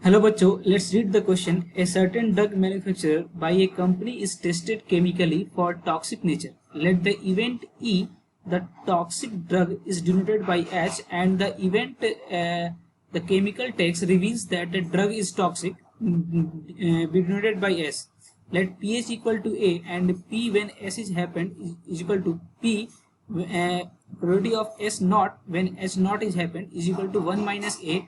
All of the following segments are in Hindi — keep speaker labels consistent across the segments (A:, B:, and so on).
A: Hello बच्चों, let's read the question. A certain drug manufacturer by a company is tested chemically for toxic nature. Let the event E, the toxic drug, is denoted by H, and the event the chemical text reveals that the drug is toxic, be denoted by S. Let pH equal to A and P when S is happened is equal to P. Probability of S naught when H naught is happened is equal to 1 minus A.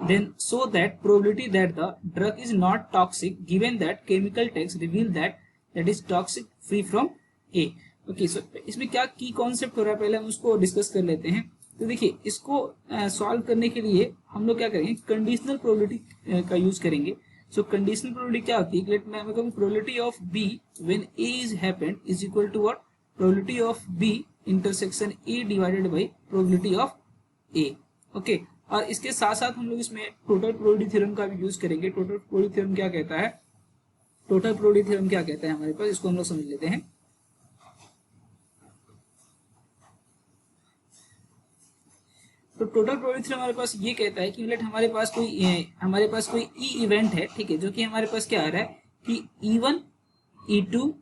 A: Then so that probability that the drug is not toxic given that chemical text reveal that is toxic free from A. Okay, so इसमें क्या की कॉन्सेप्ट हो रहा है पहले हम उसको डिस्कस कर लेते हैं. तो देखिए, इसको सॉल्व करने के लिए हम लोग क्या करेंगे, कंडीशनल प्रोबेबिलिटी का यूज करेंगे. सो कंडीशनल प्रोबेबिलिटी क्या होती है, लेट मैं कहूँ probability of B when A is happened is equal to what, probability of B intersection A divided by probability of A. Okay, और इसके साथ साथ हम लोग इसमें टोटल प्रोबेबिलिटी थ्योरम का भी यूज करेंगे. टोटल प्रोबेबिलिटी थ्योरम क्या कहता है, टोटल प्रोबेबिलिटी थ्योरम क्या कहता है हमारे पास, इसको हम लोग समझ लेते हैं. तो टोटल प्रोबेबिलिटी थ्योरम हमारे पास ये कहता है कि लेट हमारे पास कोई ई इवेंट है, ठीक है, जो कि हमारे पास क्या आ रहा है कि E1, E2,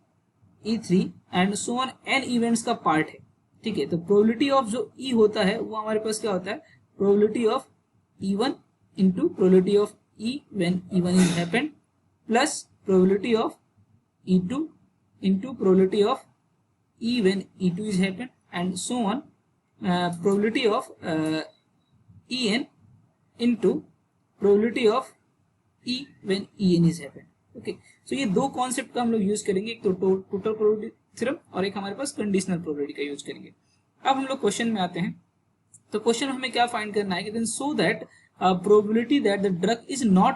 A: E3 and so on an events का पार्ट है. ठीक है, तो प्रोबेबिलिटी ऑफ जो ई होता है वो हमारे पास क्या होता है, probability of E1 into probability of E when E1 is happened plus probability of E2 into probability of E when E2 is happened and so on, probability of En into probability of E when En is happened. Okay, so ये दो कॉन्सेप्ट का हम लोग यूज करेंगे, एक तो टोटल प्रोबेबिलिटी थ्योरम और एक हमारे पास कंडीशनल प्रोबेबिलिटी का यूज करेंगे. अब हम लोग क्वेश्चन में आते हैं. तो क्वेश्चन हमें क्या फाइंड करना है कि then so that probability that the drug is not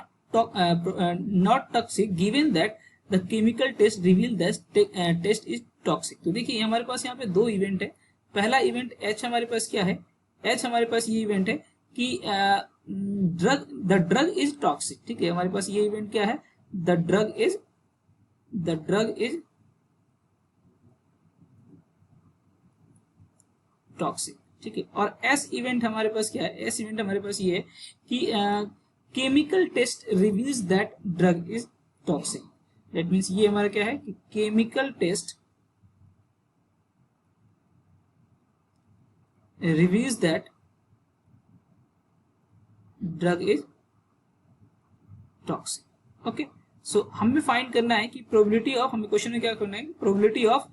A: toxic given that the chemical test reveal that test is toxic. तो देखिए हमारे पास यहाँ पे दो इवेंट है. पहला इवेंट एच हमारे पास क्या है, एच हमारे पास ये इवेंट है कि द ड्रग इज टॉक्सिक. ठीक है, हमारे पास ये इवेंट क्या है, द ड्रग इज टॉक्सिक. ठीक है, और एस इवेंट हमारे पास क्या है, एस इवेंट हमारे पास ये है कि chemical test reveals that drug is toxic. That means ये हमारा क्या है कि chemical test reveals that drug is toxic. Okay, so हमें फाइंड करना है कि प्रोबेबिलिटी ऑफ, हमें क्वेश्चन में क्या करना है, probability of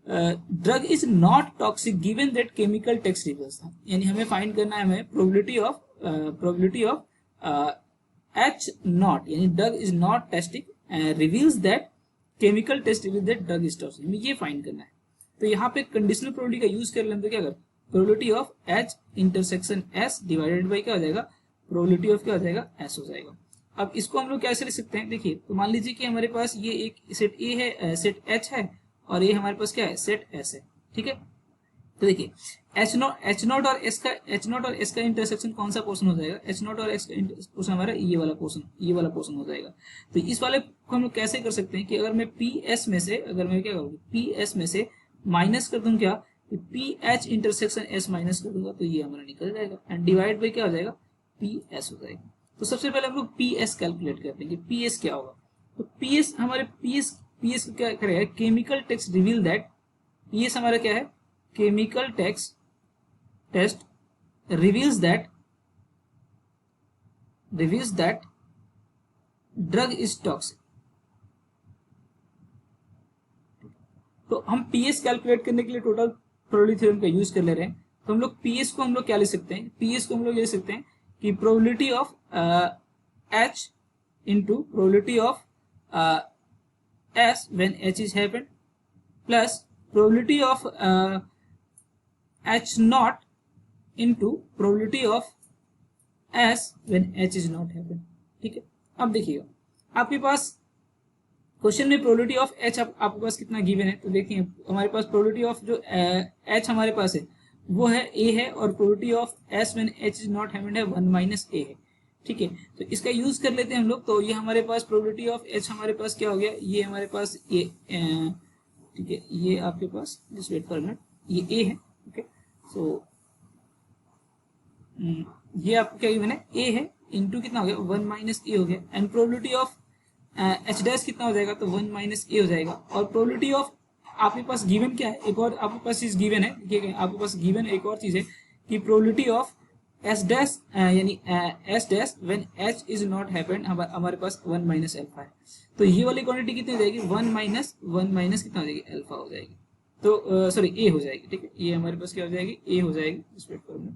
A: drug is not toxic given that chemical test reveals. यानी हमें फाइंड करना है हमें प्रोबेबिलिटी ऑफ एच नॉट, यानी drug is not toxic reveals that chemical test reveals that drug is toxic. हमें ये फाइंड करना है. तो यहाँ पे कंडीशनल प्रोबेबिलिटी का यूज कर लें तो क्या कर, probability of H intersection S divided by क्या हो जाएगा, प्रोबेबिलिटी ऑफ क्या हो जाएगा, एस हो जाएगा. अब इसको हम लोग कैसे लिख सकते हैं, देखिए तो मान लीजिए कि हमारे पास ये एक सेट ए है, सेट एच है, और ये हमारे पास क्या है, सेट एस है. ठीक है, तो देखिए एच नॉट और एस का इंटरसेक्शन कौन सा पोर्शन हो जाएगा, एच नॉट और एस का पोर्शन हमारा ये वाला पोर्शन हो जाएगा. तो इस वाले को हम लोग कैसे कर सकते हैं कि अगर मैं पी एस में से, अगर मैं क्या करूँगा, पी एस में से माइनस कर दूं क्या, P H intersection S minus कर दूंगा तो ये हमारा निकल जाएगा एंड डिवाइड बाई क्या हो जाएगा, पी एस हो जाएगा. तो सबसे पहले हम लोग पी एस कैलकुलेट करते हैं कि पी एस क्या होगा. तो पी एस हमारे पी एस क्या करेगा, chemical test reveal that, P S हमारा क्या है, chemical test reveals that drug is toxic. तो हम पीएस कैलकुलेट करने के लिए टोटल प्रोबेबिलिटी थ्योरम का यूज कर ले रहे हैं. तो हम लोग पीएस को हम लोग क्या ले सकते हैं, पीएस को हम लोग ले सकते हैं कि probability of H into probability of S when H is happened plus probability of H not into probability of S when H is not happened. ठीक है, अब देखिएगा आपके पास क्वेश्चन में प्रोबेबिलिटी ऑफ एच आपके पास कितना गिवन है. तो देखिए हमारे पास प्रोबेबिलिटी ऑफ जो एच हमारे पास है वो है ए है, और probability of S when H is not happened है 1 माइनस ए है. ठीक है, तो इसका यूज कर लेते हैं हम लोग. तो ये हमारे पास प्रोबेबिलिटी ऑफ एच हमारे पास क्या हो गया, ये हमारे पास ये ठीक है, ये आपके पास जस्ट वेट फॉर मिनट, ये ए है. ओके, सो ये आपको क्या गिवन है, ए है, इंटू कितना हो गया 1 माइनस ए हो गया, and probability of H dash कितना हो जाएगा, तो 1 माइनस ए हो जाएगा। और प्रोबेबिलिटी ऑफ आपके पास गिवन क्या है, एक और आपके पास चीज गिवन है, देखिए आपके पास गिवन एक और चीज है कि प्रोबेबिलिटी ऑफ एस डैश यानी S dash when H is not happened, हमारे पास 1 माइनस अल्फा है। तो ये वाली क्वांटिटी कितनी हो जाएगी, 1 माइनस कितना हो जाएगी, अल्फा हो जाएगी। तो सॉरी ए हो जाएगी, ठीक है, ये हमारे पास क्या हो जाएगी, ए हो जाएगी, इस प्लेटफॉर्म में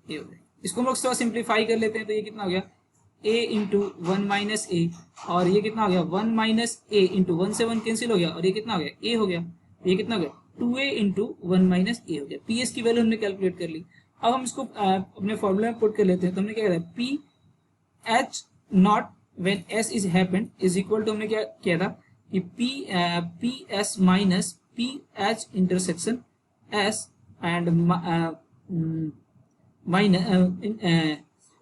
A: ए हो जाएगी। इसको हम लोग थोड़ा सिंप्लीफाई कर लेते हैं, तो ये कितना हो गया a इंटू 1 माइनस ए, और ये कितना हो गया 1 माइनस ए इंटू 1 से 1 कैंसिल हो गया, और ये कितना हो गया a हो गया, ये कितना हो गया 2a इंटू 1 माइनस ए हो गया। ps की वैल्यू हमने कैलकुलेट कर ली। अब हम इसको अपने फॉर्मूला में पुट कर लेते हैं। तो हमने क्या करा, P H not when S is happened is equal to, हमने क्या किया था कि P S minus P H intersection S and minus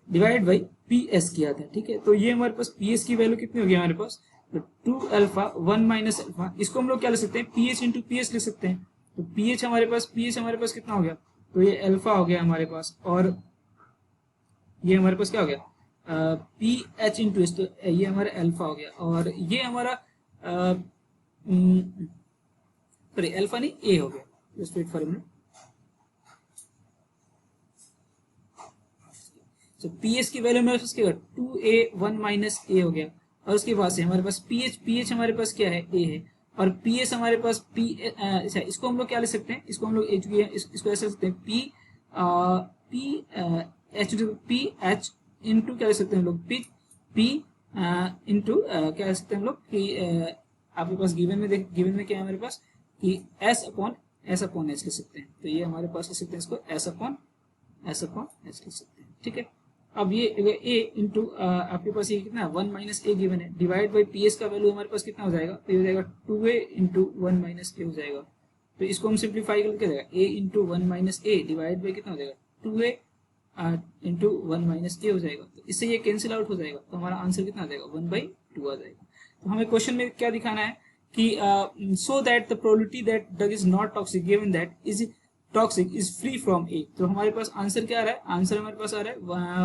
A: divide by P S किया था, ठीक है। तो ये हमारे पास पी एस की वैल्यू कितनी होगी हमारे पास, तो 2 अल्फा 1 माइनस अल्फा, इसको हम लोग क्या लिख सकते हैं, P H into P S लिख सकते हैं। तो पी एच हमारे पास कितना हो गया, तो ये अल्फा हो गया हमारे पास, और ये हमारे पास क्या हो गया पी एच इंटू एस, तो ये हमारा अल्फा हो गया, और ये हमारा सॉरी अल्फा नहीं ए हो गया। Just wait for a minute. तो पी एस की वैल्यू मेरे पास क्या 2a 1 माइनस ए हो गया, और उसके बाद से हमारे पास पी एच हमारे पास क्या है, ए है, और पी एस हमारे पास अच्छा इसको हम लोग क्या ले सकते हैं, इसको हम लोग इसको ऐसे सकते हैं पी एच इंटू क्या ले सकते हैं हम लोग, पी इंटू क्या ले सकते हैं हम लोग कि आपके पास गिवन में क्या है हमारे पास कि एस अपॉन एच लिख सकते हैं। तो ये हमारे पास लिख सकते हैं इसको एस अपॉन एच लिख सकते हैं, ठीक है। अब ये a इंटू आपके पास ये कितना 1 माइनस ए गिवन है, डिवाइड बाई पी एस का वैल्यू हमारे पास कितना हो जाएगा, तो ये हो जाएगा 2a इंटू 1 माइनस ए हो जाएगा। तो इसको हम सिंप्लीफाई करके जाएगा a into 1 minus A divide by कितना हो जाएगा 2a इंटू 1 माइनस ए हो जाएगा। तो इससे ये कैंसिल आउट हो जाएगा, तो हमारा आंसर कितना आ जाएगा 1/2 आ जाएगा। तो हमें क्वेश्चन में क्या दिखाना है कि so that the probability that drug is not toxic given that is toxic is free from A. तो हमारे पास आंसर क्या आ रहा है, आंसर हमारे पास आ रहा है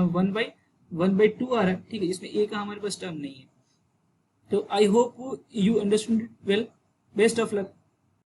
A: 1/2 आ रहा है, ठीक है, जिसमें ए का हमारे पास टर्म नहीं है। तो I hope you understood it well, best of luck.